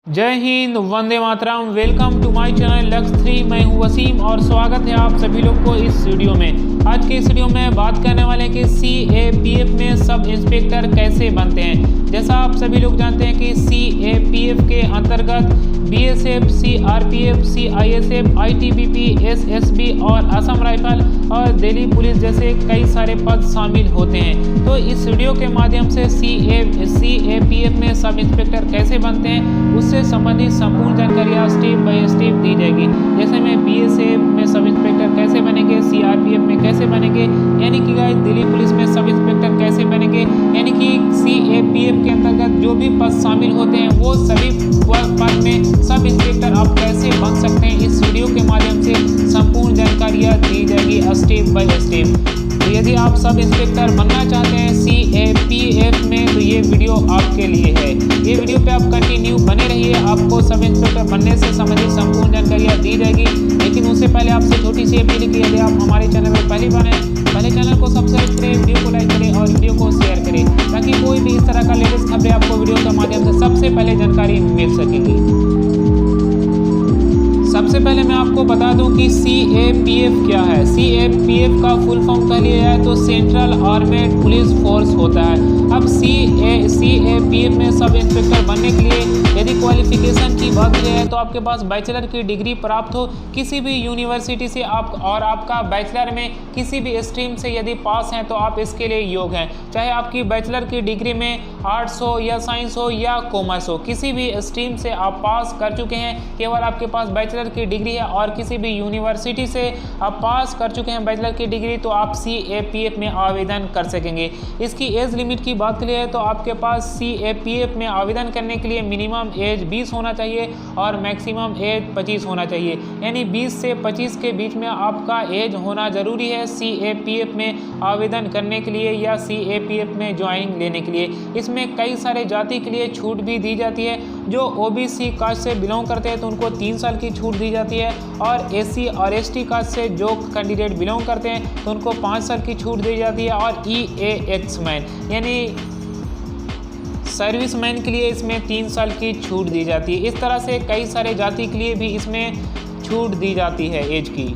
जय Hind, Vande Mataram. Welcome to my channel लक्ष्य 3। मैं हूं वसीम और स्वागत है आप सभी लोग को इस वीडियो में। आज के इस वीडियो में बात करने वाले हैं कि CAPF में सब इंस्पेक्टर कैसे बनते हैं। जैसा आप सभी लोग जानते हैं कि CAPF के अंतर्गत BSF, CRPF, CISF, ITBP, SSB और असम राइफल और दिल्ली पुलिस जैसे कई सारे पद शामिल होते हैं। तो इस वीडियो के माध्यम से CAPF में सब इंस्पेक्टर कैसे बनते हैं उससे संबंधित संपूर्ण जानकारियाँ स्टेप बाय स्टेप दी जाएगी। जैसे में BSF में सब इंस्पेक्टर कैसे बनेंगे, CRPF में कैसे बनेंगे, यानी कि गाइस दिल्ली पुलिस में सब इंस्पेक्टर कैसे बनेंगे, यानी कि CAPF के अंतर्गत जो भी पद शामिल होते हैं वो सभी पद में सब इंस्पेक्टर आप कैसे बन सकते हैं, इस वीडियो के माध्यम से संपूर्ण जानकारियाँ दी जाएगी स्टेप बाय स्टेप। तो यदि आप सब इंस्पेक्टर बनना चाहते हैं CAPF में तो ये वीडियो आपके लिए है। ये वीडियो पे आप कंटिन्यू बने रहिए, आपको सब इंस्पेक्टर बनने से संबंधित संपूर्ण जानकारियाँ दी जाएगी। लेकिन उससे पहले आपसे छोटी सी अपील है कि यदि आप हमारे चैनल पर पहली बार हैं, पहले चैनल को सब्सक्राइब करें, वीडियो को लाइक करें और वीडियो को शेयर करें ताकि कोई भी इस तरह का लेटेस्ट खबरें आपको वीडियो के माध्यम से सबसे पहले जानकारी मिल सकेगी। सबसे पहले मैं आपको बता दूं कि CAPF क्या है। CAPF का फुल फॉर्म कह लिया जाए तो सेंट्रल आर्मेड पुलिस फोर्स होता है। अब CAPF में सब इंस्पेक्टर बनने के लिए यदि क्वालिफिकेशन की बात की जाए तो आपके पास बैचलर की डिग्री प्राप्त हो किसी भी यूनिवर्सिटी से आप और आपका बैचलर में किसी भी स्ट्रीम से यदि पास हैं तो आप इसके लिए योग्य हैं। चाहे आपकी बैचलर की डिग्री में आर्ट्स हो या साइंस हो या कॉमर्स हो, किसी भी स्ट्रीम से आप पास कर चुके हैं, केवल आपके पास बैचलर की डिग्री है और किसी भी यूनिवर्सिटी से आप पास कर चुके हैं बैचलर की डिग्री, तो आप CAPF में आवेदन कर सकेंगे। इसकी एज लिमिट की बात करें तो आपके पास CAPF में आवेदन करने के लिए मिनिमम एज 20 होना चाहिए और मैक्सिमम एज 25 होना चाहिए, यानी 20 से 25 के बीच में आपका एज होना जरूरी है CAPF में आवेदन करने के लिए या CAPF में ज्वाइनिंग लेने के लिए। इसमें कई सारे जाति के लिए छूट भी दी जाती है। जो OBC कास्ट से बिलोंग करते हैं तो उनको 3 साल की छूट दी जाती है और SC और ST कास्ट से जो कैंडिडेट बिलोंग करते हैं तो उनको 5 साल की छूट दी जाती है और EAX मैन यानी सर्विसमैन के लिए इसमें 3 साल की छूट दी जाती है। इस तरह से कई सारे जाति के लिए भी इसमें छूट दी जाती है एज की।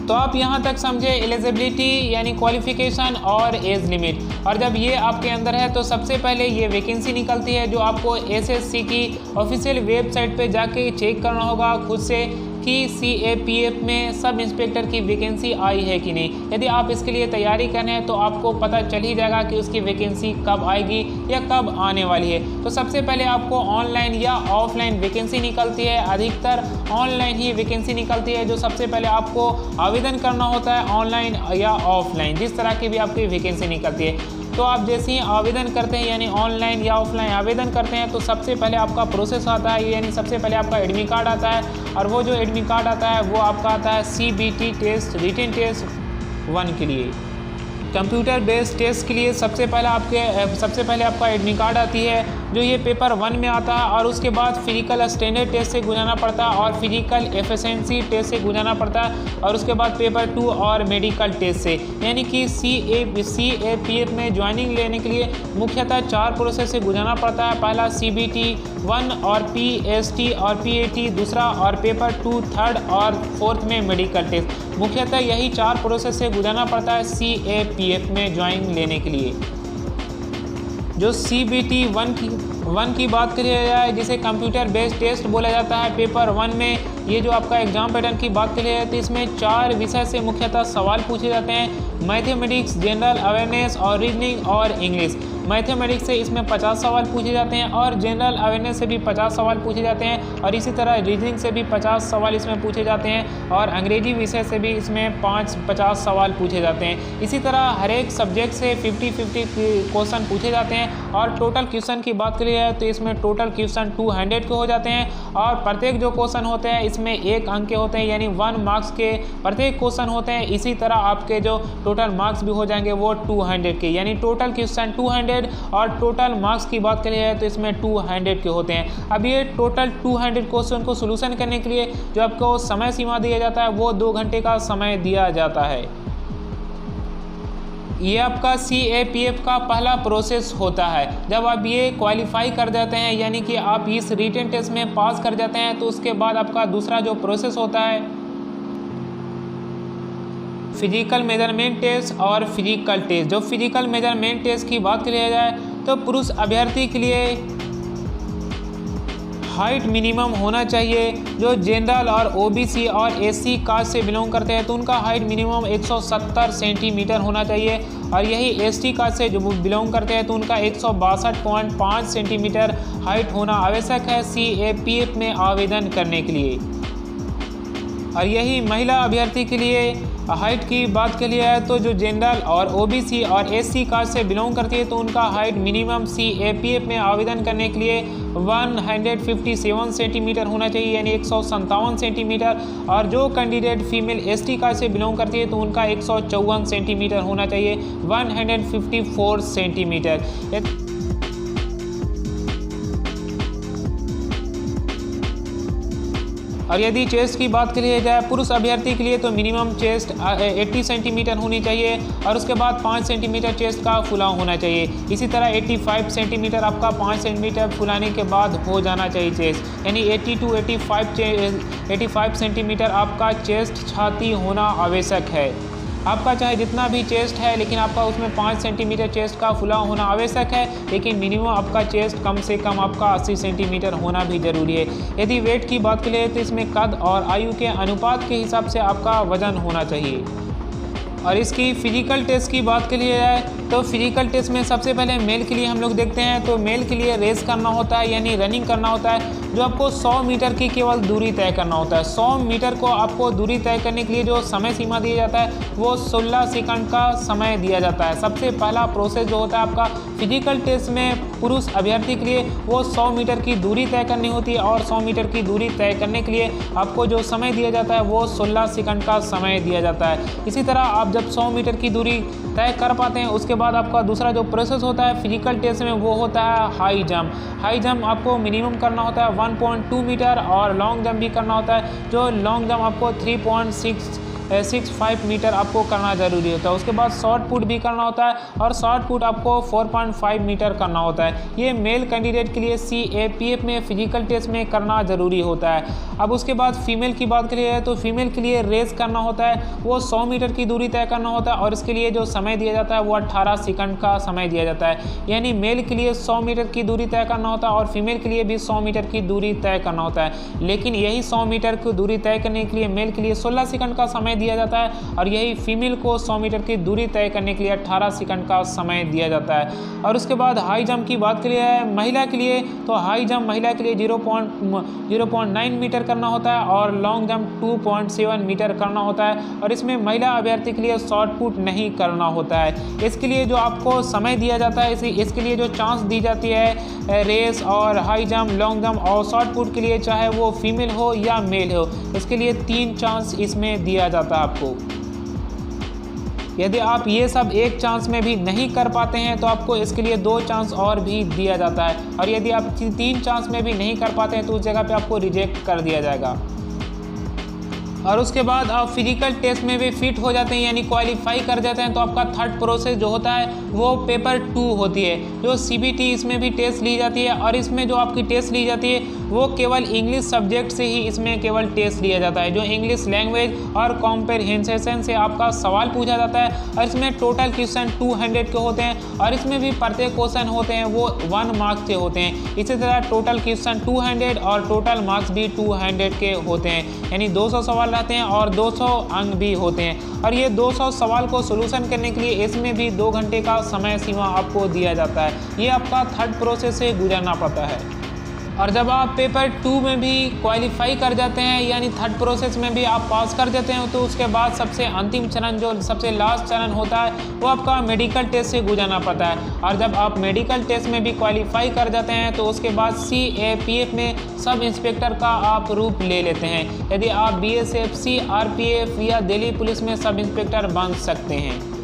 तो आप यहाँ तक समझे एलिजिबिलिटी यानी क्वालिफिकेशन और एज लिमिट। और जब ये आपके अंदर है तो सबसे पहले ये वैकेंसी निकलती है जो आपको SSC की ऑफिशियल वेबसाइट पे जाके चेक करना होगा खुद से कि CAPF में सब इंस्पेक्टर की वैकेंसी आई है कि नहीं। यदि आप इसके लिए तैयारी कर रहे हैं तो आपको पता चल ही जाएगा कि उसकी वैकेंसी कब आएगी या कब आने वाली है। तो सबसे पहले आपको ऑनलाइन या ऑफलाइन वैकेंसी निकलती है, अधिकतर ऑनलाइन ही वैकेंसी निकलती है। जो सबसे पहले आपको आवेदन करना होता है ऑनलाइन या ऑफलाइन, जिस तरह की भी आपकी वैकेंसी निकलती है। तो आप जैसे ही आवेदन करते हैं यानी ऑनलाइन या ऑफलाइन आवेदन करते हैं तो सबसे पहले आपका प्रोसेस आता है, यानी सबसे पहले आपका एडमिट कार्ड आता है और वो जो एडमिट कार्ड आता है वो आपका आता है CBT टेस्ट, रिटन टेस्ट 1 के लिए। कंप्यूटर बेस्ड टेस्ट के लिए सबसे पहले आपका एडमिट कार्ड आती है जो ये पेपर 1 में आता है और उसके बाद फिजिकल स्टैंडर्ड टेस्ट से गुजरना पड़ता है और फिजिकल एफिशिएंसी टेस्ट से गुजरना पड़ता है और उसके बाद पेपर 2 और मेडिकल टेस्ट से। यानी कि CAPF में ज्वाइनिंग लेने के लिए मुख्यतः 4 प्रोसेस से गुजरना पड़ता है। पहला CBT 1 और PST और PAT दूसरा, और पेपर 2 थर्ड और 4th में मेडिकल टेस्ट। मुख्यतः यही 4 प्रोसेस से गुजरना पड़ता है CAPF में ज्वाइनिंग लेने के लिए। जो CBT 1 की बात करी जाए जिसे कंप्यूटर बेस्ड टेस्ट बोला जाता है, पेपर 1 में ये जो आपका एग्जाम पैटर्न की बात करी जाए तो इसमें 4 विषय से मुख्यतः सवाल पूछे जाते हैं, मैथमेटिक्स, जनरल अवेयरनेस और रीजनिंग और इंग्लिश। मैथमेटिक्स से इसमें 50 सवाल पूछे जाते हैं और जनरल अवेयरनेस से भी 50 सवाल पूछे जाते हैं और इसी तरह रीजनिंग से भी 50 सवाल इसमें पूछे जाते हैं और अंग्रेजी विषय से भी इसमें 50 सवाल पूछे जाते हैं। इसी तरह हर एक सब्जेक्ट से 50-50 क्वेश्चन पूछे जाते हैं और टोटल क्वेश्चन की बात करी जाए तो इसमें टोटल क्वेश्चन 200 के हो जाते हैं और प्रत्येक जो क्वेश्चन होते हैं इसमें 1 अंक के होते हैं, यानी 1 मार्क्स के प्रत्येक क्वेश्चन होते हैं। इसी तरह आपके जो टोटल मार्क्स भी हो जाएंगे वो 200 के, यानी टोटल क्वेश्चन 200 और टोटल मार्क्स की बात करें तो इसमें 200 के होते हैं। अब ये टोटल 200 क्वेश्चन को सोल्यूशन करने के लिए जो आपको समय सीमा दिया जाता है वो 2 घंटे का समय दिया जाता है। ये आपका CAPF का पहला प्रोसेस होता है। जब आप ये क्वालिफाई कर जाते हैं यानी कि आप इस रिटन टेस्ट में पास कर जाते हैं तो उसके बाद आपका दूसरा जो प्रोसेस होता है फिजिकल मेजरमेंट टेस्ट और फिजिकल टेस्ट। जो फिजिकल मेजरमेंट टेस्ट की बात किया जाए तो पुरुष अभ्यर्थी के लिए हाइट मिनिमम होना चाहिए। जो जनरल और OBC और SC कास्ट से बिलोंग करते हैं तो उनका हाइट मिनिमम 170 सेंटीमीटर होना चाहिए और यही ST कास्ट से जो बिलोंग करते हैं तो उनका 162.5 सेंटीमीटर हाइट होना आवश्यक है CAPF में आवेदन करने के लिए। और यही महिला अभ्यर्थी के लिए हाइट की बात के लिए है तो जो जनरल और OBC और SC कास्ट से बिलोंग करती है तो उनका हाइट मिनिमम CAPF में आवेदन करने के लिए 157 सेंटीमीटर होना चाहिए यानी 157 सेंटीमीटर। और जो कैंडिडेट फीमेल ST कास्ट से बिलोंग करती है तो उनका 154 सेंटीमीटर होना चाहिए 154 सेंटीमीटर। और यदि चेस्ट की बात करी जाए पुरुष अभ्यर्थी के लिए तो मिनिमम चेस्ट 80 सेंटीमीटर होनी चाहिए और उसके बाद 5 सेंटीमीटर चेस्ट का फुलाव होना चाहिए। इसी तरह 85 सेंटीमीटर आपका 5 सेंटीमीटर फुलाने के बाद हो जाना चाहिए चेस्ट, यानी 80 to 85 सेंटीमीटर आपका चेस्ट छाती होना आवश्यक है। आपका चाहे जितना भी चेस्ट है लेकिन आपका उसमें 5 सेंटीमीटर चेस्ट का फुलाव होना आवश्यक है, लेकिन मिनिमम आपका चेस्ट कम से कम आपका 80 सेंटीमीटर होना भी जरूरी है। यदि वेट की बात करें तो इसमें कद और आयु के अनुपात के हिसाब से आपका वजन होना चाहिए। और इसकी फिजिकल टेस्ट की बात के लिए जाए तो फिजिकल टेस्ट में सबसे पहले मेल के लिए हम लोग देखते हैं तो मेल के लिए रेस करना होता है यानी रनिंग करना होता है जो आपको 100 मीटर की केवल दूरी तय करना होता है। 100 मीटर को आपको दूरी तय करने के लिए जो समय सीमा दिया जाता है वो 16 सेकंड का समय दिया जाता है। सबसे पहला प्रोसेस जो होता है आपका फिजिकल टेस्ट में पुरुष अभ्यर्थी के लिए वो 100 मीटर की दूरी तय करनी होती है और 100 मीटर की दूरी तय करने के लिए आपको जो समय दिया जाता है वो 16 सेकंड का समय दिया जाता है। इसी तरह आप जब 100 मीटर की दूरी तय कर पाते हैं उसके बाद आपका दूसरा जो प्रोसेस होता है फिजिकल टेस्ट में वो होता है हाई जंप। हाई जंप आपको मिनिमम करना होता है 1.2 मीटर और लॉन्ग जंप भी करना होता है। जो लॉन्ग जंप आपको 3.65 मीटर आपको करना जरूरी होता है। उसके बाद शॉर्ट पुट भी करना होता है और शॉर्ट पुट आपको 4.5 मीटर करना होता है। ये मेल कैंडिडेट के लिए CAPF में फिजिकल टेस्ट में करना ज़रूरी होता है। अब उसके बाद फीमेल की बात करिए तो फीमेल के लिए रेस करना होता है, वो 100 मीटर की दूरी तय करना होता है और इसके लिए जो समय दिया जाता है वो 18 सेकंड का समय दिया जाता है। यानी मेल के लिए 100 मीटर की दूरी तय करना होता है और फीमेल के लिए भी 100 मीटर की दूरी तय करना होता है। लेकिन यही 100 मीटर की दूरी तय करने के लिए मेल के लिए 16 सेकंड का समय दिया जाता है और यही फीमेल को 100 मीटर की दूरी तय करने के लिए 18 सेकंड का समय दिया जाता है। और उसके बाद हाई जंप की बात करिए महिला के लिए तो हाई जंप महिला के लिए 0.9 मीटर करना होता है और लॉन्ग जंप 2.7 मीटर करना होता है और इसमें महिला अभ्यर्थी के लिए शॉर्ट पुट नहीं करना होता है। इसके लिए जो आपको समय दिया जाता है इसके लिए जो चांस दी जाती है रेस और हाई जंप लॉन्ग जंप और शॉर्ट पुट के लिए चाहे वो फीमेल हो या मेल हो इसके लिए 3 चांस इसमें दिया जाता है आपको। यदि आप ये सब एक चांस में भी नहीं कर पाते हैं तो आपको इसके लिए 2 चांस और भी दिया जाता है और यदि आप 3 चांस में भी नहीं कर पाते हैं तो उस जगह पे आपको रिजेक्ट कर दिया जाएगा। और उसके बाद आप फिजिकल टेस्ट में भी फिट हो जाते हैं यानी क्वालिफाई कर जाते हैं तो आपका थर्ड प्रोसेस जो होता है वो पेपर 2 होती है। जो CBT इसमें भी टेस्ट ली जाती है और इसमें जो आपकी टेस्ट ली जाती है वो केवल इंग्लिश सब्जेक्ट से ही इसमें केवल टेस्ट लिया जाता है। जो इंग्लिश लैंग्वेज और कॉम्प्रहेंशन से आपका सवाल पूछा जाता है और इसमें टोटल क्वेश्चन 200 के होते हैं और इसमें भी प्रत्येक क्वेश्चन होते हैं वो 1 मार्क्स के होते हैं। इसी तरह टोटल क्वेश्चन 200 और टोटल मार्क्स भी 200 के होते हैं, यानी 200 सवाल रहते हैं और 200 अंक भी होते हैं। और ये 200 सवाल को सोल्यूशन करने के लिए इसमें भी 2 घंटे का समय सीमा आपको दिया जाता है। ये आपका थर्ड प्रोसेस से गुजरना पड़ता है। और जब आप पेपर 2 में भी क्वालिफाई कर जाते हैं यानी थर्ड प्रोसेस में भी आप पास कर जाते हैं तो उसके बाद सबसे अंतिम चरण जो सबसे लास्ट चरण होता है वो आपका मेडिकल टेस्ट से गुजरना पड़ता है। और जब आप मेडिकल टेस्ट में भी क्वालिफाई कर जाते हैं तो उसके बाद CAPF में सब इंस्पेक्टर का आप रूप ले लेते हैं। यदि आप BSF, CRPF या दिल्ली पुलिस में सब इंस्पेक्टर बन सकते हैं।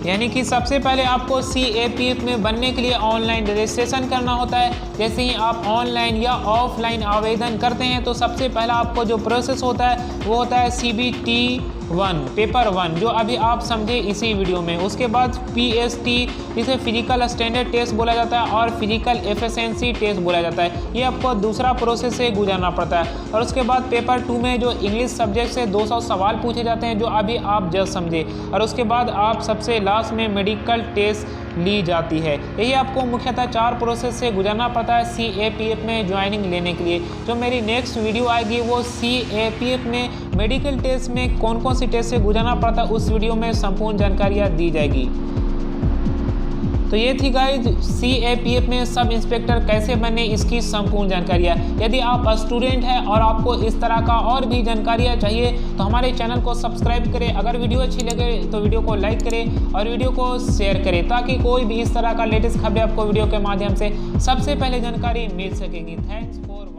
यानी कि सबसे पहले आपको CAPF में बनने के लिए ऑनलाइन रजिस्ट्रेशन करना होता है। जैसे ही आप ऑनलाइन या ऑफलाइन आवेदन करते हैं तो सबसे पहला आपको जो प्रोसेस होता है वो होता है CBT1 पेपर 1, जो अभी आप समझे इसी वीडियो में। उसके बाद PST, जिसे फिजिकल स्टैंडर्ड टेस्ट बोला जाता है, और फिजिकल एफिशिएंसी टेस्ट बोला जाता है। ये आपको दूसरा प्रोसेस से गुजरना पड़ता है। और उसके बाद पेपर 2 में जो इंग्लिश सब्जेक्ट से 200 सवाल पूछे जाते हैं, जो अभी आप जस्ट समझे। और उसके बाद आप सबसे लास्ट में मेडिकल टेस्ट ली जाती है। यही आपको मुख्यतः 4 प्रोसेस से गुजरना पड़ता है CAPF में ज्वाइनिंग लेने के लिए। जो मेरी नेक्स्ट वीडियो आएगी वो CAPF में मेडिकल टेस्ट में कौन कौन सी टेस्ट से गुजरना पड़ता है, उस वीडियो में संपूर्ण जानकारियाँ दी जाएगी। तो ये थी गाइज CAPF में सब इंस्पेक्टर कैसे बने, इसकी संपूर्ण जानकारियाँ। यदि आप स्टूडेंट हैं और आपको इस तरह का और भी जानकारियाँ चाहिए तो हमारे चैनल को सब्सक्राइब करें। अगर वीडियो अच्छी लगे तो वीडियो को लाइक करें और वीडियो को शेयर करें, ताकि कोई भी इस तरह का लेटेस्ट खबरें आपको वीडियो के माध्यम से सबसे पहले जानकारी मिल सकेगी। Thanks for